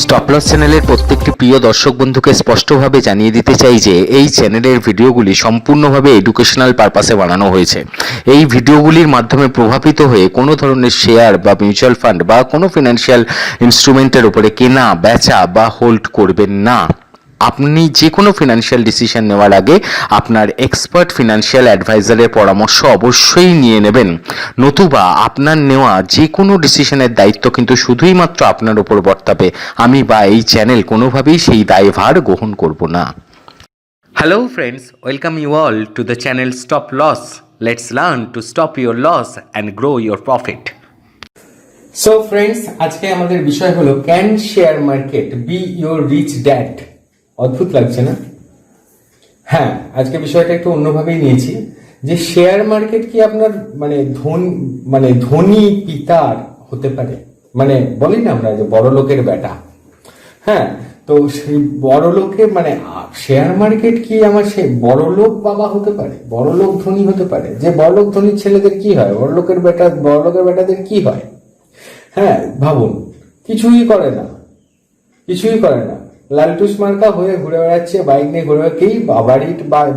Stop loss চ্যানেলের প্রত্যেকটি প্রিয় দর্শক বন্ধুকে স্পষ্টভাবে জানিয়ে দিতে চাই যে এই চ্যানেলের ভিডিওগুলি সম্পূর্ণভাবে এডুকেশনাল পারপাসে বানানো হয়েছে। এই ভিডিওগুলির মাধ্যমে প্রভাবিত হয়ে কোনো ধরনের শেয়ার বা মিউচুয়াল ফান্ড বা কোনো ফিনান্সিয়াল ইনস্ট্রুমেন্টের উপরে কেনা বেচা বা হোল্ড করবেন না। আপনি যে কোনো ফিনান্সিয়াল ডিসিশন নেওয়ার আগে আপনার এক্সপার্ট ফিনান্সিয়াল অ্যাডভাইজারের পরামর্শ অবশ্যই নিয়ে নেবেন, নতুবা আপনার নেওয়া যে কোনো ডিসিশনের দায়িত্ব কিন্তু শুধুই মাত্র আপনার উপর বর্তাবে। আমি বা এই চ্যানেল কোনোভাবেই সেই দায়ভার গ্রহণ করব না। Hello friends, welcome you all to the channel stop loss. Let's learn to stop your loss and grow your profit. So friends, আজকে আমাদের বিষয় হলো can share market be your rich dad? অদ্ভুত লাগছে না? হ্যাঁ, আজকে বিষয়টা একটু অন্যভাবেই নিয়েছি যে শেয়ার মার্কেট কি আপনার ধনী পিতার হতে পারে? বলি না আমরা যে বড় লোকের বেটা। হ্যাঁ, তো সেই বড় লোকের শেয়ার মার্কেট কি আমার সে বড় লোক বাবা হতে পারে? বড় লোক ধনী হতে পারে? যে বড় লোক ধনীর ছেলেদের কি হয়? বড় লোকের বেটাদের কি হয়? হ্যাঁ, ভাবুন, কিছুই করে না। লালটুস মার্কা হয়ে ঘুরে বেড়াচ্ছে, বাইক নিয়ে ঘুরে বেড়াচ্ছেই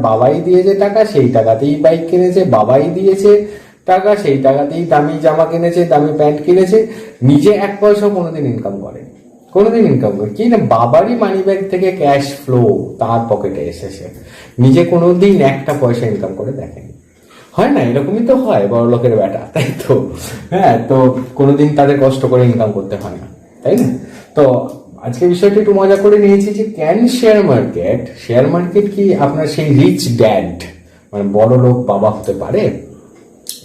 বাবাই দিয়েছে টাকা, সেই টাকাতেই বাইক কিনেছে, বাবাই দিয়েছে টাকা, সেই টাকাতেই দামি জামা কিনেছে, দামি প্যান্ট কিনেছে, নিজে এক পয়সা কোনোদিন ইনকাম করে কি না, বাবারই মানি ব্যাগ থেকে ক্যাশ ফ্লো তার পকেটে এসেছে, নিজে কোনোদিন একটা পয়সা ইনকাম করে দেখেনি। হয় না? এরকমই তো হয় বড় লোকের বেটা, তাই তো? হ্যাঁ, তো কোনোদিন তাদের কষ্ট করে ইনকাম করতে হয় না, তাই না? তো আজকে বিষয়টা একটু মজা করে নিয়েছি যে ক্যান শেয়ার মার্কেট কি আপনার সেই রিচ ড্যাড বড় লোক বাবা হতে পারে?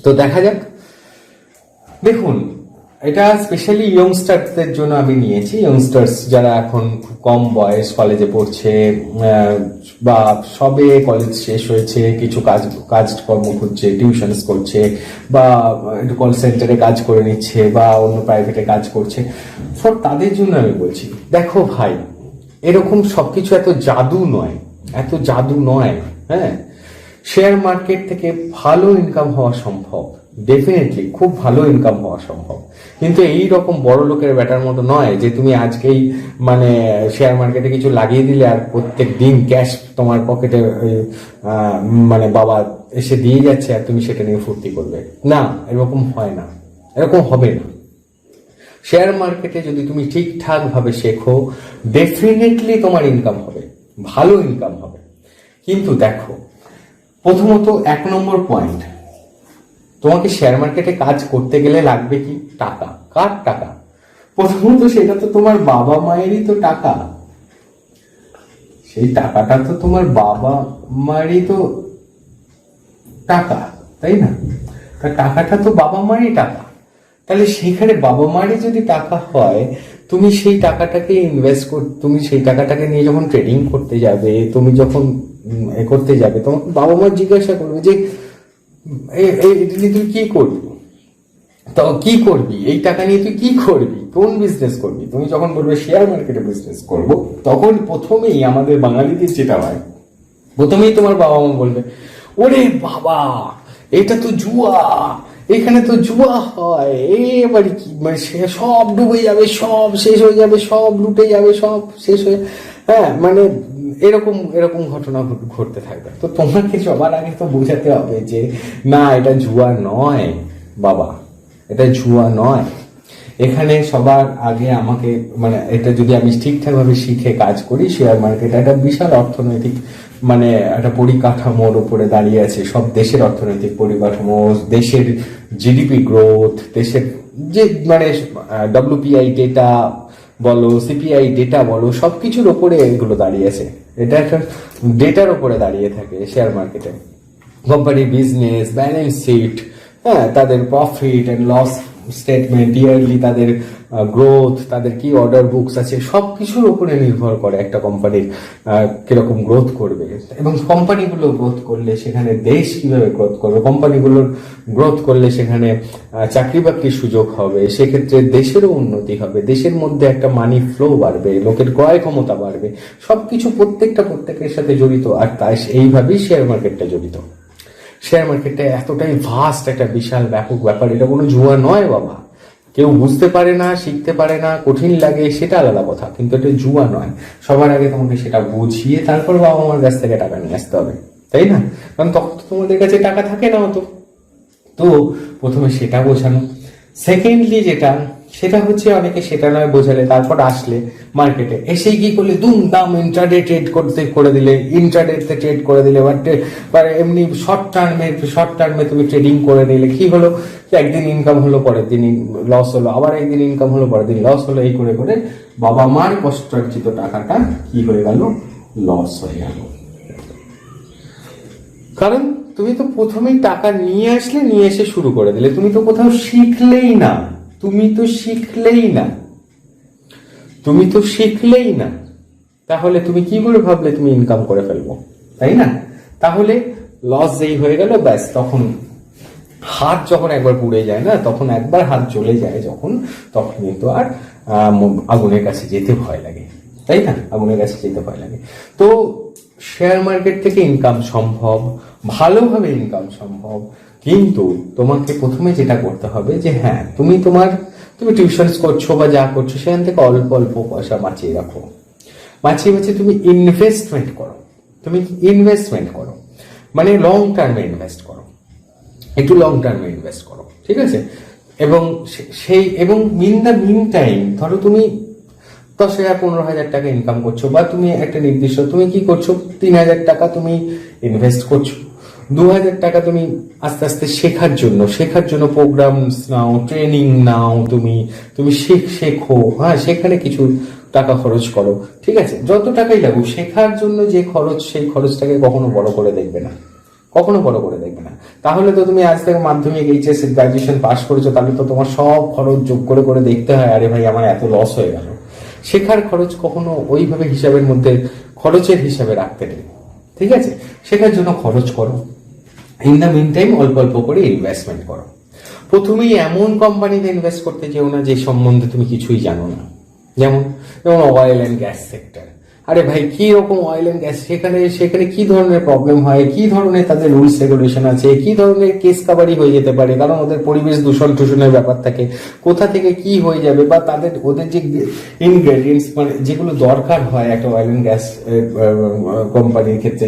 তো দেখা যাক। দেখুন, এটা স্পেশালি ইয়ংস্টারদের জন্য আমি নিয়েছি। ইয়ংস্টার্স যারা এখন খুব কম বয়স, কলেজে পড়ছে বা সবে কলেজ শেষ হয়েছে, কিছু কাজকর্ম করছে, টিউশনস করছে বা একটু কল সেন্টারে কাজ করে নিচ্ছে বা অন্য প্রাইভেটে কাজ করছে, সব তাদের জন্য আমি বলছি। দেখো ভাই, এরকম সবকিছু এত জাদু নয়। হ্যাঁ, শেয়ার মার্কেট থেকে ভালো ইনকাম হওয়া সম্ভব, ডেফিনেটলি খুব ভালো ইনকাম হওয়া সম্ভব, কিন্তু এই রকম বড় লোকের ব্যাটার মতো নয় যে তুমি আজকেই শেয়ার মার্কেটে কিছু লাগিয়ে দিলে আর প্রত্যেক দিন ক্যাশ তোমার পকেটে বাবা এসে দিয়ে যাচ্ছে আর তুমি সেটা নিয়ে ফুর্তি করবে। না, এরকম হয় না, এরকম হবে না। শেয়ার মার্কেটে যদি তুমি ঠিকঠাক ভাবে শেখো, ডেফিনেটলি তোমার ইনকাম হবে, ভালো ইনকাম হবে। কিন্তু দেখো, প্রথমত 1 নম্বর পয়েন্ট, তোমাকে শেয়ার মার্কেটে কাজ করতে গেলে লাগবে কি? টাকা। কার টাকা? প্রথমত সেটা তো তোমার বাবা মায়েরই তো টাকা, সেই টাকাটা তো তোমার বাবা মায়েরই তো টাকা, তাই না? তা টাকাটা তো বাবা মায়েরই টাকা। তাহলে সেখানে বাবা মায়েরই যদি টাকা হয়, তুমি সেই টাকাটাকে তুমি সেই টাকাটাকে নিয়ে যখন ট্রেডিং করতে যাবে, তুমি যখন করতে যাবে, তোমাকে বাবা মা জিজ্ঞাসা করবে যে তুই কি করবি, তো কি করবি এই টাকা নিয়ে, তুই কি করবি, কোন বিজনেস করবি? তুমি যখন বলবে শেয়ার মার্কেটে বিজনেস করব, তখন প্রথমেই আমাদের বাঙালিদের যেটা হয়, প্রথমেই তোমার বাবা মা বলবে, ওরে বাবা, এটা তো জুয়া, এখানে তো জুয়া হয়, এবারে কি সব ডুবে যাবে, সব শেষ হয়ে যাবে, সব লুটে যাবে, সব শেষ হয়ে, হ্যাঁ এরকম ঘটনা ঘটতে থাকবে। তো তোমাকে সবার আগে তো বোঝাতে হবে যে না, এটা জুয়া নয় বাবা, এটা জুয়া নয়। এখানে সবার আগে আমাকে এটা যদি আমি ঠিকঠাক ভাবে শিখে কাজ করি, শেয়ার মার্কেট একটা বিশাল অর্থনৈতিক একটা পরিকাঠামোর উপরে দাঁড়িয়ে আছে। সব দেশের অর্থনৈতিক পরিকাঠামো, দেশের জিডিপি গ্রোথ, দেশের যে WPI ডেটা বলো, CPI ডেটা বলো, সবকিছুর ওপরে এগুলো দাঁড়িয়ে আছে। এটা একটা ডেটার উপরে দাঁড়িয়ে থাকে শেয়ার মার্কেটে। কোম্পানির বিজনেস, ব্যালেন্স শিট, হ্যাঁ, তাদের profit and loss statement, yearly তাদের গ্রোথ, তাদের কি অর্ডার বুকস আছে, সবকিছুর উপরে নির্ভর করে একটা কোম্পানির কিরকম গ্রোথ করবে। এবং কোম্পানিগুলো গ্রোথ করলে সেখানে দেশ কিভাবে গ্রোথ করবে, কোম্পানিগুলোর গ্রোথ করলে সেখানে চাকরি বাকরির সুযোগ হবে, সেক্ষেত্রে দেশেরও উন্নতি হবে, দেশের মধ্যে একটা মানি ফ্লো বাড়বে, লোকের ক্রয় ক্ষমতা বাড়বে, সবকিছু প্রত্যেকের সাথে জড়িত। আর তাই এইভাবেই শেয়ার মার্কেটটা জড়িত। শেয়ার মার্কেটটা এতটাই ভাস্ট একটা বিশাল ব্যাপক ব্যাপার, এটা কোনো জুয়া নয় বাবা। কেউ বুঝতে পারে না, শিখতে পারে না, কঠিন লাগে, সেটা আলাদা কথা, কিন্তু এটা জুয়া নয়। সবার আগে তোমাকে সেটা বুঝিয়ে তারপর বাবা মার কাছ থেকে টাকা নিয়ে আসতে হবে, তাই না? কারণ তখন তো তোমাদের কাছে টাকা থাকে না অত। তো প্রথমে সেটা বোঝানো। সেকেন্ডলি যেটা, সেটা হচ্ছে অনেকে সেটা নয় বোঝালে, তারপর আসলে মার্কেটে এসেই কি করলে দুমদাম ইন্ট্রাডে ট্রেড করতে করে দিলে, ইন্ট্রাডেতে ট্রেড করে দিলে, বা এমনি শর্ট টার্মে তুমি ট্রেডিং করে নিলে। কি হলো, একদিন ইনকাম হলো, পরের দিন লস হলো, আবার একদিন ইনকাম হলো, পরের দিন লস হলো। এই করে করে বাবা মার কষ্টার্জিত টাকাটা কি হয়ে গেল, লস হয়ে গেল। কারণ তুমি তো প্রথমেই টাকা নিয়ে আসলে, নিয়ে এসে শুরু করে দিলে, তুমি তো কোথাও শিখলেই না, তাহলে তুমি কি করে ভাবলে তুমি ইনকাম করে ফেলবো, তাই না? তাহলে লস যেই হয়ে গেল, ব্যাস তখন হাত যখন একবার পুড়ে যায় না, তখন একবার হাত জ্বলে যায় যখন, তখন কিন্তু আর আগুনের কাছে যেতে ভয় লাগে, তাই না? আগুনের কাছে যেতে ভয় লাগে। তো শেয়ার মার্কেট থেকে ইনকাম সম্ভব, ভালোভাবে ইনকাম সম্ভব, কিন্তু তোমাকে প্রথমে যেটা করতে হবে যে হ্যাঁ, তুমি টিউশন করছো বা যা করছো, সেখান থেকে অল্প অল্প পয়সা বাঁচিয়ে রাখো, বাঁচিয়ে তুমি ইনভেস্টমেন্ট করো, মানে লং টার্মে ইনভেস্ট করো, একটু লং টার্মে ইনভেস্ট করো, ঠিক আছে? এবং ইন দ্য মিন টাইম, ধরো তুমি 10,000 15,000 টাকা ইনকাম করছো, বা তুমি একটা নির্দিষ্ট, তুমি কি করছো, 3,000 টাকা তুমি ইনভেস্ট করছো, 2,000 টাকা তুমি আস্তে আস্তে শেখার জন্য প্রোগ্রামস নাও, ট্রেনিং নাও, তুমি শেখো, হ্যাঁ, সেখানে কিছু টাকা খরচ করো, ঠিক আছে? যত টাকাই লাগুক, শেখার জন্য যে খরচ, সেই খরচটাকে কখনো বড় করে দেখবে না। তাহলে তো তুমি আজ থেকে মাধ্যমিক, এইচএস, গ্রাজুয়েশন পাস করেছো, তাহলে তো তোমার সব খরচ যোগ করে করে দেখতে হয়, আরে ভাই আমার এত লস হয়ে গেল। শেখার খরচ কখনো ওইভাবে হিসাবের মধ্যে, খরচের হিসাবে রাখতে নেই, ঠিক আছে? শেখার জন্য খরচ করো, ইন দ্য মিন টাইম অল্প অল্প করে ইনভেস্টমেন্ট করো। প্রথমেই এমন কোম্পানিতে ইনভেস্ট করতে যেও না যে সম্বন্ধে তুমি কিছুই জানো না। যেমন অয়েল অ্যান্ড গ্যাস সেক্টর, আরে ভাই কি রকম অয়েল অ্যান্ড গ্যাস, সেখানে কি ধরনের প্রবলেম হয়, কি ধরনের তাদের রুলস রেগুলেশন আছে, কি ধরনের কেস কাভারি হয়ে যেতে পারে, কারণ ওদের পরিবেশ দূষণের ব্যাপার থাকে, কোথা থেকে কি হয়ে যাবে, বা ওদের যে ইনগ্রেডিয়েন্টস, মানে যেগুলো দরকার হয় একটা অয়েল অ্যান্ড গ্যাস কোম্পানির ক্ষেত্রে,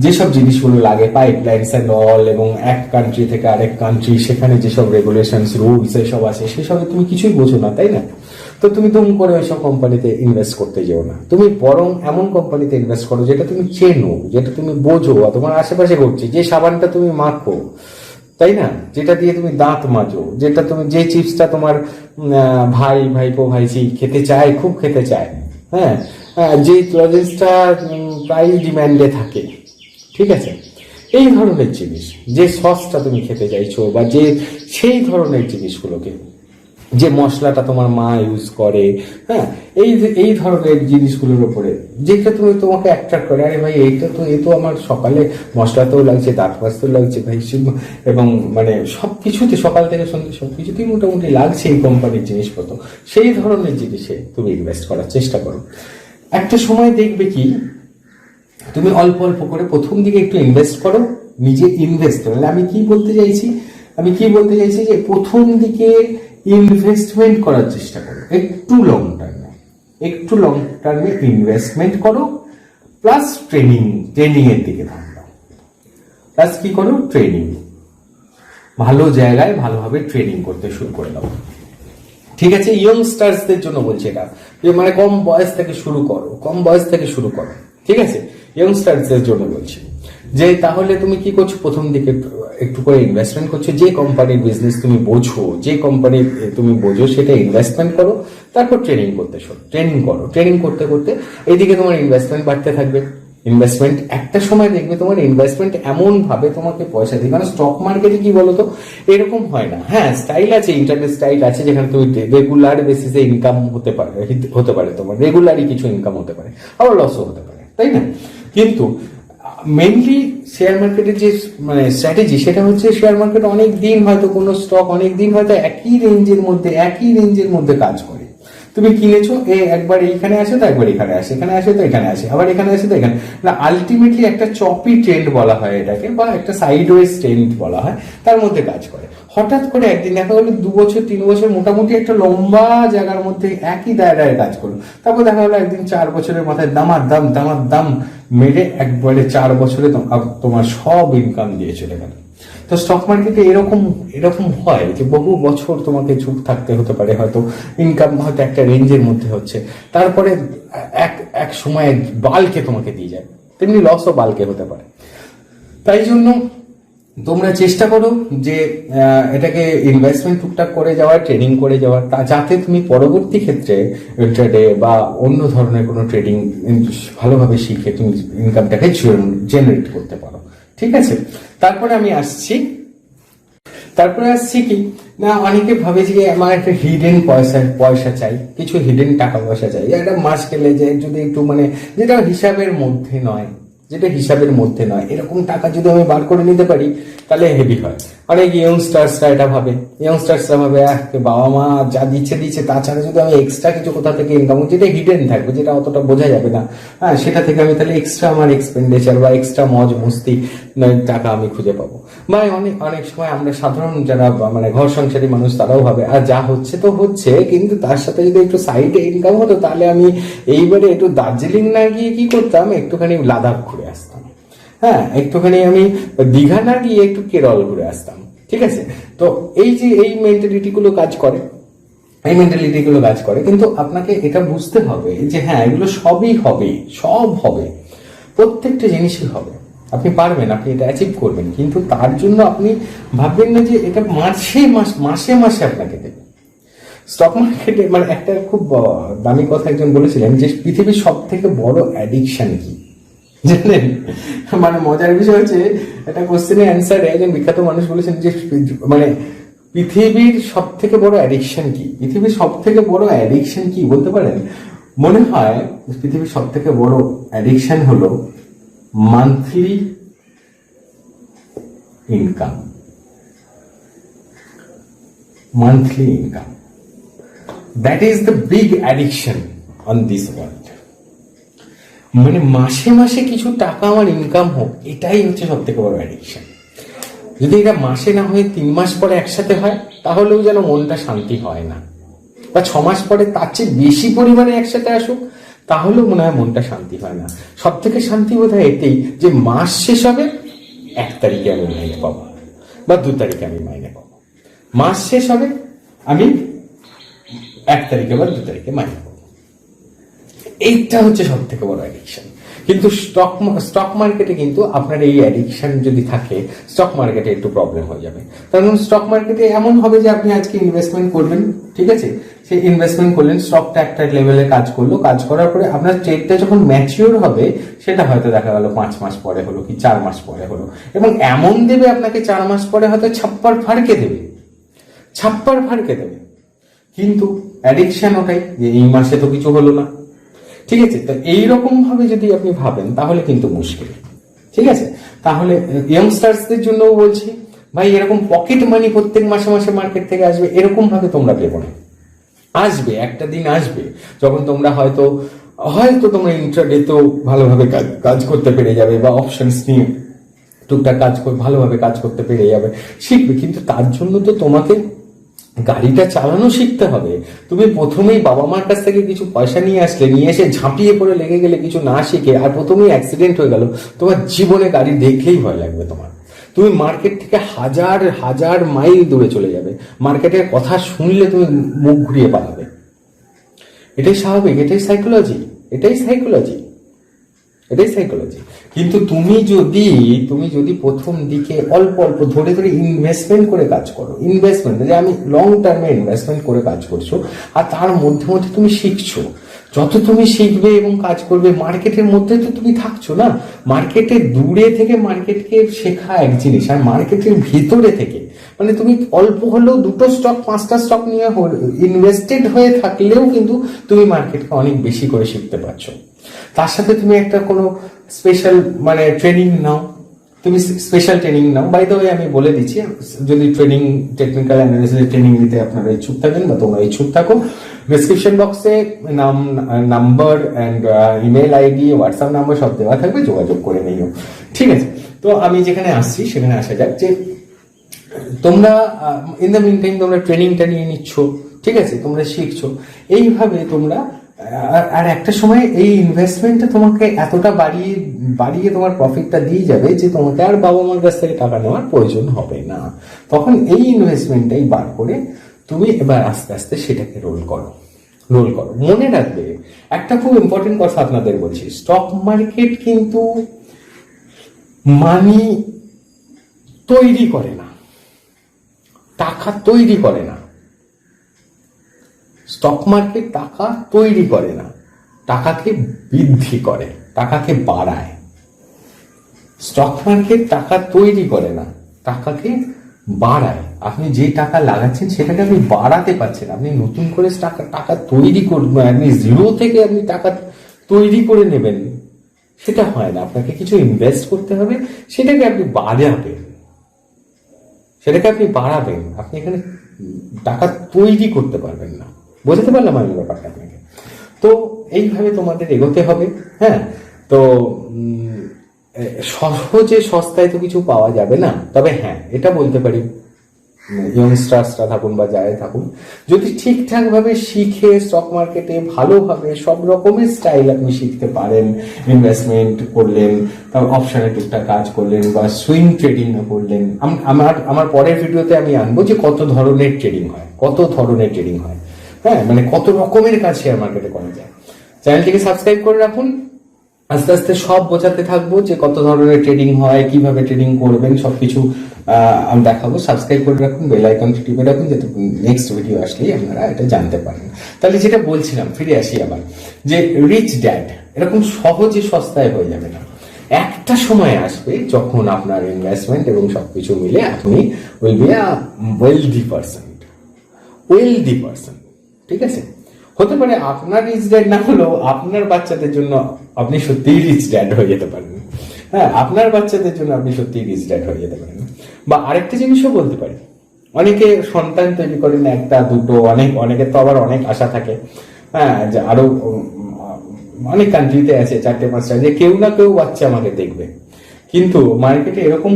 যেসব জিনিসগুলো লাগে, পাইপ লাইনস অ্যান্ড অল, এবং এক কান্ট্রি থেকে আরেক কান্ট্রি, সেখানে যেসব রেগুলেশনস রুলস এসব আছে, সেসবে তুমি কিছুই বোঝো না, তাই না? তো তুমি দুম করে ওইসব কোম্পানিতে ইনভেস্ট করতে যেও না, তুমি বরং এমন কোম্পানিতে ইনভেস্ট করো যেটা তুমি চেনো, যেটা তুমি বোঝো, তোমার আশেপাশে ঘটছে, যে সাবানটা তুমি মাখো, তাই না, যেটা দিয়ে তুমি দাঁত মাজো, যে চিপসটা তোমার ভাইপো ভাইজি খুব খেতে চায়, হ্যাঁ, যে লজেন্সটা প্রায় ডিম্যান্ডে থাকে, ঠিক আছে? এই ধরনের জিনিস, যে সসটা তুমি খেতে চাইছো, বা সেই ধরনের জিনিসগুলোকে, যে মশলাটা তোমার মা ইউজ করে, হ্যাঁ, এই ধরনের জিনিসগুলোর উপরে যেটা তোমাকে অ্যাট্রাক্ট করে, আরে ভাই এই তো আমার সকালে মশলাতেও লাগছে, দাঁত মাজতেও লাগছে ভাই, এবং মানে সবকিছুতে সকাল থেকে সন্ধ্যে সবকিছুতেই মোটামুটি লাগছে এই কোম্পানির জিনিসপত্র, সেই ধরনের জিনিসে তুমি ইনভেস্ট করার চেষ্টা করো। একটা সময় দেখবে কি, তুমি অল্প অল্প করে প্রথম দিকে একটু ইনভেস্ট করো, নিজে ইনভেস্ট করো। আমি কি বলতে চাইছি যে প্রথম দিকে ইনভেস্টমেন্ট করার চেষ্টা করো, একটু লং টার্মে ইনভেস্টমেন্ট করো, প্লাস ট্রেনিং এর দিকে ধ্যান দাও, প্লাস কি করো, ট্রেনিং, ভালো জায়গায় ভালোভাবে ট্রেনিং করতে শুরু করে দাও, ঠিক আছে? ইয়ংস্টার্সদের জন্য বলছি এটা, যে মানে কম বয়স থেকে শুরু করো, ঠিক আছে? ইয়ংস্টার্সদের জন্য বলছি যে তাহলে তুমি কি করছো, প্রথম দিকে একটু করে ইনভেস্টমেন্ট করছো, যে কোম্পানির বিজনেস তুমি বোঝো, সেটা ইনভেস্টমেন্ট করো, তারপর ট্রেনিং করতে করতে এইদিকে তোমার ইনভেস্টমেন্ট বাড়তে থাকবে। ইনভেস্টমেন্ট একটা সময় দেখবে তোমার ইনভেস্টমেন্ট এমন ভাবে তোমাকে পয়সা দিবে, কারণ স্টক মার্কেটে কি বলতো, এরকম হয় না। হ্যাঁ, স্টাইল আছে, ইন্টারনেট স্টাইল আছে, যেখানে তুমি রেগুলার বেসিসে ইনকাম হতে পারে তোমার রেগুলারই কিছু ইনকাম হতে পারে, আবার লসও হতে পারে, তাই না? কিন্তু মেইনলি শেয়ার মার্কেটের যে মানে স্ট্র্যাটেজি, সেটা হচ্ছে শেয়ার মার্কেট অনেক দিন হয়তো কোনো স্টক অনেক দিন হয়তো একই রেঞ্জের মধ্যে কাজ করে, তুমি কিনেছো একবার এইখানে আসে তো একবার এখানে আসে, এখানে আসে তো এখানে আসে, আবার এখানে আসে তো এখানে, না আলটিমেটলি একটা চপি ট্রেন্ড বলা হয় এটাকে, বা একটা সাইডওয়েজ ট্রেন্ড বলা হয়, তার মধ্যে কাজ করে। হঠাৎ করে একদিন দেখা গেলো 2 বছর 3 বছর মোটামুটি একটা লম্বা জায়গার মধ্যে একই দায়রায় কাজ করলো, তারপর দেখা গেলো একদিন 4 বছরের মাথায় দামার দাম মেরে একবারে 4 বছরে তোমার সব ইনকাম দিয়ে চলে গেল। তো স্টক মার্কেটে এরকম হয় যে বহু বছর তোমাকে চুপ থাকতে হতে পারে, হয়তো ইনকাম হয়তো একটা রেঞ্জের মধ্যে হচ্ছে, তারপরে এক সময় বালকে তোমাকে দিয়ে যায়, তেমনি লসও বালকে হতে পারে। তাই জন্য তোমরা চেষ্টা করো যে এটাকে ইনভেস্টমেন্ট টুকটাক করে যাওয়ার, ট্রেডিং করে যাওয়ার, যাতে তুমি পরবর্তী ক্ষেত্রে ট্রেডে বা অন্য ধরনের কোনো ট্রেডিং ভালোভাবে শিখে তুমি ইনকামটাকে জেনারেট করতে পারো। ঠিক আছে, তারপরে আসছি কি না, অনেকে ভাবে যে আমার একটা হিডেন পয়সা চাই, কিছু হিডেন টাকা পয়সা চাই, একটা মাস গেলে যে যদি একটু মানে যেটা হিসাবের মধ্যে নয় এরকম টাকা যদি আমি বার করে নিতে পারি তাহলে হেভি হয়। অনেক ইয়ংস্টার্সরা এটা ভাবে, বাবা মা যা দিচ্ছে তাছাড়া যদি আমি এক্সট্রা কিছু কোথা থেকে ইনকাম, যেটা হিডেন থাকবে, যেটা অতটা বোঝা যাবে না, হ্যাঁ সেটা থেকে আমি তাহলে এক্সট্রা আমার এক্সপেন্ডিচার বা এক্সট্রা মজ মস্তি টাকা আমি খুঁজে পাবো। বা অনেক সময় আমরা সাধারণ যারা মানে ঘর সংসারী মানুষ তারাও ভাবে আর যা হচ্ছে তো হচ্ছে, কিন্তু তার সাথে যদি একটু সাইডে ইনকাম হতো তাহলে আমি এইবারে একটু দার্জিলিং না গিয়ে কি করতাম, একটুখানি লাদাখ ঘুরে আসতাম, হ্যাঁ একটুখানি আমি দীঘা না গিয়ে একটু কেরল ঘুরে আসতাম। ঠিক আছে, তো এই মেন্টালিটি গুলো কাজ করে, কিন্তু আপনাকে এটা বুঝতে হবে যে হ্যাঁ এগুলো সবই হবে, সব হবে, প্রত্যেকটা জিনিসই হবে, আপনি পারবেন, আপনি এটা অ্যাচিভ করবেন, কিন্তু তার জন্য আপনি ভাববেন না যে এটা মাসে আপনাকে দেবে। স্টক মার্কেটে মানে একটা খুব দামি কথা একজন বলেছিলেন যে পৃথিবীর সব থেকে বড় অ্যাডিকশন কি জানেন? মানে মজার বিষয় হচ্ছে একটা কোশ্চেনের অ্যান্সারে একজন বিখ্যাত মানুষ বলেছেন যে মানে পৃথিবীর সব থেকে বড় অ্যাডিকশন কি বলতে পারেন? মনে হয় পৃথিবীর সব থেকে বড় অ্যাডিকশন হলো monthly income. That is the big addiction on this world. মানে মাসে কিছু টাকা আমার ইনকাম হোক, এটাই হচ্ছে সব থেকে বড় অ্যাডিকশন। যদি এটা মাসে না হয়ে 3 মাস পরে একসাথে হয় তাহলেও যেন মনটা শান্তি হয় না, বা 6 মাস পরে তার চেয়ে বেশি পরিমাণে একসাথে আসুক তাহলেও মনে হয় মনটা শান্তি হয় না। সব থেকে শান্তি বোধ হয় এতেই যে মাস শেষ হবে 1 তারিখে আমি মাইনে পাবো বা 2 তারিখে আমি মাইনে পাবো, মাস শেষ হবে আমি 1 তারিখে বা 2 তারিখে মাইনে পাবো। এইটা হচ্ছে সব থেকে বড় অ্যাডিকশন। কিন্তু স্টক মার্কেটে কিন্তু আপনার এই অ্যাডিকশন যদি থাকে, স্টক মার্কেটে একটু প্রবলেম হয়ে যাবে। কারণ স্টক মার্কেটে এমন হবে যে আপনি আজকে ইনভেস্টমেন্ট করবেন, ঠিক আছে, সেই ইনভেস্টমেন্ট করলেন, স্টকটা একটা লেভেলে কাজ করার পরে আপনার ট্রেডটা যখন ম্যাচিওর হবে সেটা হয়তো দেখা গেল 5 মাস পরে হলো কি 4 মাস পরে হলো, এবং এমন দেবে আপনাকে 4 মাস পরে হয়তো ছাপ্পার ফাড়কে দেবে। কিন্তু অ্যাডিকশন ওটাই যে এই মাসে তো কিছু হলো না। ঠিক আছে, তো এইরকম ভাবে যদি আপনি ভাবেন তাহলে কিন্তু মুশকিল। ঠিক আছে, তাহলে ইয়ংস্টার্সদের জন্য বলছি ভাই, এরকম পকেট মানি প্রত্যেক মাসে মার্কেট থেকে আসবে এরকম ভাবে তোমরা ভেবো না। আসবে, একটা দিন আসবে যখন তোমরা হয়তো তোমরা ইন্ট্রাডে তো ভালোভাবে কাজ করতে পেরে যাবে, বা অপশনস নিয়ে টুকটাক ভালোভাবে কাজ করতে পেরে যাবে, শিখবে। কিন্তু তার জন্য তো তোমাকে গাড়িটা চালানো শিখতে হবে। তুমি প্রথমেই বাবা মার কাছ থেকে কিছু পয়সা নিয়ে এসে ঝাঁপিয়ে পড়ে লেগে গেলে, কিছু না শিখে, আর প্রথমেই অ্যাক্সিডেন্ট হয়ে গেল, তোমার জীবনে গাড়ি দেখলেই ভয় লাগবে তোমার। তুমি মার্কেট থেকে হাজার মাইল দূরে চলে যাবে, মার্কেটের কথা শুনলে তুমি মুখ ঘুরিয়ে পালাবে। এটাই স্বাভাবিক, এটাই সাইকোলজি। কিন্তু তুমি যদি প্রথম দিকে অল্প ধরে ইনভেস্টমেন্ট করে কাজ করো, যে আমি লং টার্মে ইনভেস্টমেন্ট করে কাজ করছো, আর তার মধ্যে তুমি শিখছো, যত তুমি শিখবে এবং কাজ করবে, মার্কেটের মধ্যে তো তুমি থাকছো না। মার্কেটের দূরে থেকে মার্কেটকে শেখা এক জিনিস, আর মার্কেটের ভিতরে থেকে মানে তুমি অল্প হলেও 2টো স্টক 5টা স্টক নিয়ে ইনভেস্টেড হয়ে থাকলেও কিন্তু তুমি মার্কেটকে অনেক বেশি করে শিখতে পারছো। তার সাথে তুমি একটা কোনো স্পেশাল মানে ট্রেনিং নাও, তুমি স্পেশাল ট্রেনিং নাও। বাই দ্য ওয়ে আমি বলে দিচ্ছি, যদি ট্রেনিং টেকনিক্যাল অ্যানালিসিস ট্রেনিং নিতে আপনারা ইচ্ছুক থাকেন বা তোমরা ইচ্ছুক থাকো, ডেসক্রিপশন বক্সে number and email ID, WhatsApp number সব দেওয়া থাকবে, যোগাযোগ করে নিও। ঠিক আছে, তো আমি যেখানে আসছি সেখানে আসা যাক যে তোমরা ইন দ্য মিন টাইম তোমরা ট্রেনিংটা নিয়ে নিচ্ছ, ঠিক আছে, তোমরা শিখছো, এইভাবে তোমরা আর একটা সময় এই ইনভেস্টমেন্টটা তোমাকে এতটা বাড়িয়ে তোমার প্রফিটটা দিয়ে যাবে যে তোমাকে আর বাবা মার কাছ থেকে টাকা নেওয়ার প্রয়োজন হবে না। তখন এই ইনভেস্টমেন্টটাই বার করে তুমি এবার আস্তে আস্তে সেটাকে রোল করো। মনে রাখবে একটা খুব ইম্পর্টেন্ট কথা আপনাদের বলছি, স্টক মার্কেট কিন্তু মানি তৈরি করে না, টাকা তৈরি করে না। স্টক মার্কেট টাকা তৈরি করে না, টাকাকে বৃদ্ধি করে, টাকাকে বাড়ায়। স্টক মার্কেট টাকা তৈরি করে না, টাকাকে বাড়ায়। আপনি যে টাকা লাগাচ্ছেন সেটাকে আপনি বাড়াতে পারছেন, আপনি নতুন করে টাকা তৈরি করবেন, আপনি জিরো থেকে আপনি টাকা তৈরি করে নেবেন, সেটা হয় না। আপনাকে কিছু ইনভেস্ট করতে হবে, সেটাকে আপনি বাড়াবেন, আপনি এখানে টাকা তৈরি করতে পারবেন না। বুঝতে পারলাম আমি ব্যাপারটা আপনাকে? তো এইভাবে তোমাদের এগোতে হবে। হ্যাঁ, তো সহজে সস্তায় তো কিছু পাওয়া যাবে না, তবে হ্যাঁ এটা বলতে পারি, ইয়ংস্টার্সরা থাকুন বা যাই থাকুন, যদি ঠিকঠাক ভাবে শিখে স্টক মার্কেটে ভালোভাবে সব রকমের স্টাইল আপনি শিখতে পারেন, ইনভেস্টমেন্ট করলেন, তারপর অপশনে টুকটাক কাজ করলেন বা সুইং ট্রেডিং করলেন। আমার পরের ভিডিওতে আমি আনবো যে কত ধরনের ট্রেডিং হয়, হ্যাঁ, মানে কত রকমের কাজ শেয়ার মার্কেটে করা যায়। চ্যানেলটিকে সাবস্ক্রাইব করে রাখুন, আস্তে আস্তে সব বোঝাতে থাকবো যে কত ধরনের ট্রেডিং হয়, কিভাবে ট্রেডিং করবেন, সবকিছু আমি দেখাবো। সাবস্ক্রাইব করে রাখুন, বেল আইকনটি টিপে রাখুন, যাতে নেক্সট ভিডিও আসলেই আপনারা এটা জানতে পারেন। তাহলে যেটা বলছিলাম, ফিরে আসি আবার, যে রিচ ড্যাড এরকম সহজে সস্তায় হয়ে যাবে না। একটা সময় আসবে যখন আপনার ইনভেস্টমেন্ট এবং সবকিছু মিলে আপনি will be a wealthy person. ঠিক আছে, হতে পারে আপনার রিচ ড্যাড না হলেও আপনার বাচ্চাদের জন্য আপনি সত্যিই রিচ ড্যাড হয়ে যেতে পারেন। হ্যাঁ, আপনার বাচ্চাদের জন্য আপনি সত্যিই রিচ ড্যাড হয়ে যেতে পারেন। বা আরেকটা জিনিসও বলতে পারি, অনেকে সন্তান তৈরি করেন, একটা দুটো, অনেকের তো আবার অনেক আশা থাকে। হ্যাঁ, যে আরো অনেক কান্ট্রিতে আছে 4-5টা, যে কেউ না কেউ বাচ্চা আমাকে দেখবে। কিন্তু মার্কেটে এরকম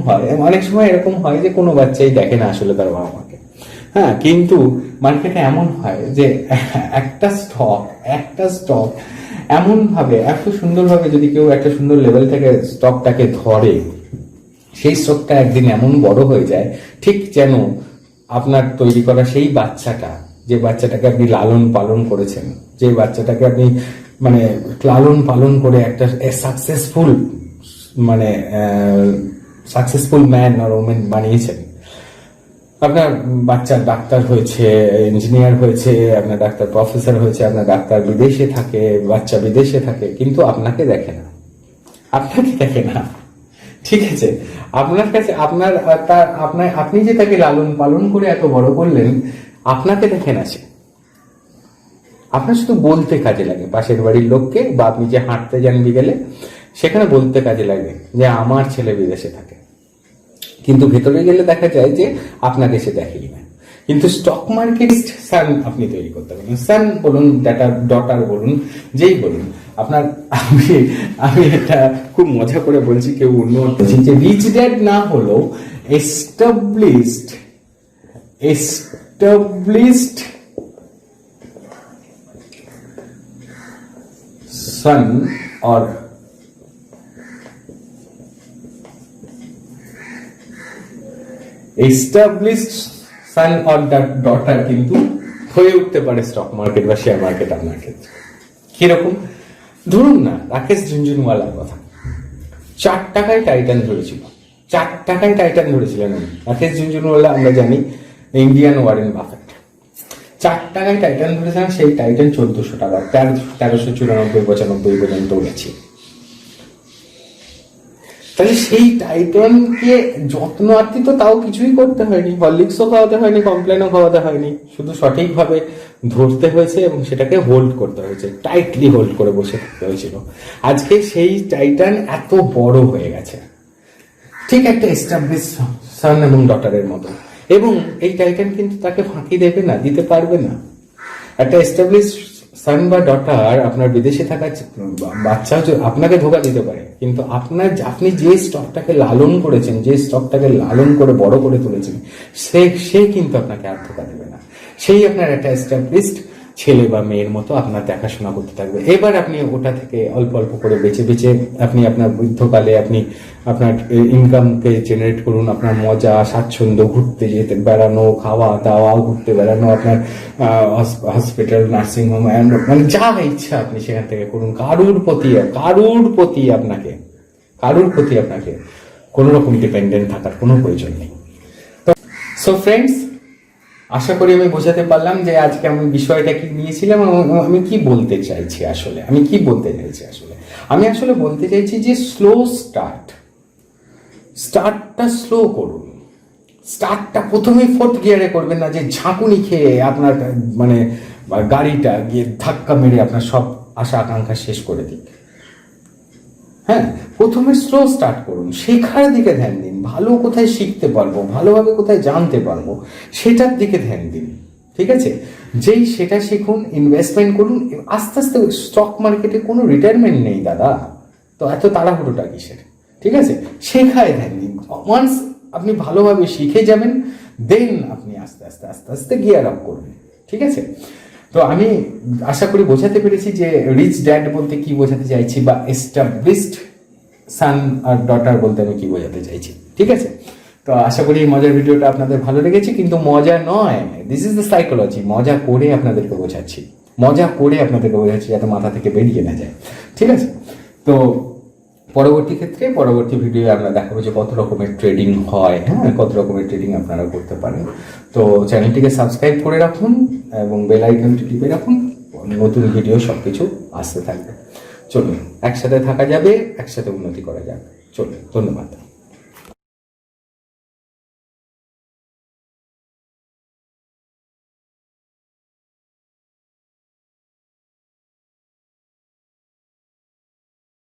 হয়, অনেক সময় এরকম হয় যে কোনো বাচ্চাই দেখে না আসলে তার বাবা মাকে। হ্যাঁ, কিন্তু মার্কেটে এমন হয় যে একটা স্টক এমন ভাবে, এত সুন্দরভাবে যদি কেউ একটা সুন্দর লেভেল থেকে স্টকটাকে ধরে, সেই স্টকটা একদিন এমন বড় হয়ে যায়, ঠিক যেন আপনার তৈরি করা সেই বাচ্চাটা, যে বাচ্চাটাকে আপনি লালন পালন করেছেন, যে বাচ্চাটাকে আপনি মানে লালন পালন করে একটা সাকসেসফুল ম্যান আর ওমেন বানিয়েছেন। আপনার বাচ্চার ডাক্তার হয়েছে, ইঞ্জিনিয়ার হয়েছে, আপনার ডাক্তার প্রফেসর হয়েছে, আপনার ডাক্তার বিদেশে থাকে, বাচ্চা বিদেশে থাকে, কিন্তু আপনাকে দেখে না। ঠিক আছে, আপনার কাছে আপনি যে তাকে লালন পালন করে এত বড় করলেন, আপনাকে দেখে না সে। আপনার শুধু বলতে কাজে লাগে পাশের বাড়ির লোককে, বা আপনি যে হাঁটতে যান বিকেলে, সেখানে বলতে কাজে লাগে যে আমার ছেলে বিদেশে থাকে, কিন্তু ভেতরে গেলে দেখা যায় যে আপনাকে সে দেখেই না। কিন্তু স্টক মার্কেট সান আপনি তৈরি করতে পারেন, সান বলুন, ডটার বলুন, যেই বলুন আপনার। আমি এটা খুব মজা করে বলছি, কেউ অন্য বলছি যে রিচ ড্যাড না হলেও established son or established son or daughter কিন্তু হয়ে উঠতে পারে স্টক মার্কেট বা শেয়ার মার্কেট আপনার ক্ষেত্রে। কিরকম? ধরুন না, রাকেশ ঝুনঝুনওয়ালার কথা, 4 টাকায় টাইটান ধরেছিলেন উনি। রাকেশ ঝুনঝুনওয়ালা আমরা জানি ইন্ডিয়ান ওয়ারেন বাফেট। 4 টাকায় টাইটান ধরেছিলেন, সেই টাইটান 1400 টাকা, 1394-95 পর্যন্ত উঠেছে। তাহলে সেই টাইটানকে যত্ন আত্মি তো তাও কিছুই করতে হয়নি, হরলিক্সও খাওয়াতে হয়নি, কমপ্লেনও খাওয়াতে হয়নি, শুধু সঠিকভাবে ধরতে হয়েছে এবং সেটাকে হোল্ড করতে হয়েছে, টাইটলি হোল্ড করে বসে থাকতে হয়েছিল। আজকে সেই টাইটান এত বড় হয়ে গেছে, ঠিক একটা এস্টাবলিশ সান এবং ডটারের মতো। এবং এই টাইটেল কিন্তু তাকে ফাঁকি দেবে না, দিতে পারবে না। একটা এস্টাবলিশ সান বা ডটার আপনার বিদেশে থাকা বাচ্চা আপনাকে ধোকা দিতে পারে, কিন্তু আপনি যে স্টকটাকে লালন করেছেন, যে স্টকটাকে লালন করে বড় করে তুলেছেন, সে কিন্তু আপনাকে আর ধোকা দেবে না। সেই আপনার একটা এস্টাবলিশড ছেলে বা মেয়ের মতো আপনার দেখাশোনা করতে থাকবে। এবার আপনি ওটা থেকে অল্প অল্প করে বেঁচে বেঁচে আপনি আপনার বৃদ্ধকালে আপনি আপনার ইনকামকে জেনারেট করুন, আপনার মজা স্বাচ্ছন্দ্য, ঘুরতে যেতে বেড়ানো, খাওয়া দাওয়া, ঘুরতে বেড়ানো, আপনার হসপিটাল, নার্সিংহোম, মানে যা ইচ্ছা আপনি সেখান থেকে করুন। কারুর প্রতি আপনাকে কোনো রকম ডিপেন্ডেন্ট থাকার কোনো প্রয়োজন নেই। সো ফ্রেন্ডস, আশা করি আমি বোঝাতে পারলাম যে আজকে আমি বিষয়টা কি নিয়েছিলাম, আমি কি বলতে চাইছি আসলে। আমি আসলে বলতে চাইছি যে স্লো স্টার্টটা স্লো করুন। স্টার্টটা প্রথমেই 4th গিয়ারে করবেন না, যে ঝাঁকুনি খেয়ে আপনার মানে গাড়িটা গিয়ে ধাক্কা মেরে আপনার সব আশা আকাঙ্ক্ষা শেষ করে দিক। হ্যাঁ, প্রথমে স্লো স্টার্ট করুন, শেখার দিকে ধ্যান দিন, ভালো কোথায় শিখতে পারবো, ভালোভাবে কোথায় জানতে পারবো সেটার দিকে ধ্যান দিন। ঠিক আছে, যেই সেটা শিখুন, ইনভেস্টমেন্ট করুন, আস্তে আস্তে। স্টক মার্কেটে কোনো রিটায়ারমেন্ট নেই দাদা, তো এত তাড়াহুড়োটা কিসের? ঠিক আছে, শেখায় ধ্যান দিন। ওয়ান্স আপনি ভালোভাবে শিখে যাবেন, দেন আপনি আস্তে আস্তে গিয়ার আপ করবেন। ঠিক আছে, তো আমি আশা করি বোঝাতে পেরেছি যে রিচ ড্যাড বলতে কি বোঝাতে চাইছি, বা এস্টাবলিশড সান আর ডটার বলতে আমি কি বোঝাতে চাইছি। ঠিক আছে, তো আশা করি এই মজার ভিডিওটা আপনাদের ভালো লেগেছে, কিন্তু মজা নয়, দিস ইজ দ্য সাইকোলজি। মজা করে আপনাদেরকে বোঝাচ্ছি যাতে মাথা থেকে বেরিয়ে না যায়। ঠিক আছে, তো পরবর্তী ভিডিও আমরা দেখাবো যে কত রকমের ট্রেডিং হয়, হ্যাঁ, কত রকমের ট্রেডিং আপনারা করতে পারেন। তো চ্যানেলটিকে সাবস্ক্রাইব করে রাখুন এবং বেল আইকনটি টিপে রাখুন, নতুন ভিডিও সবকিছু আসতে থাকবে। চলুন, একসাথে থাকা যাবে, একসাথে উন্নতি করা যাবে। চলুন, ধন্যবাদ।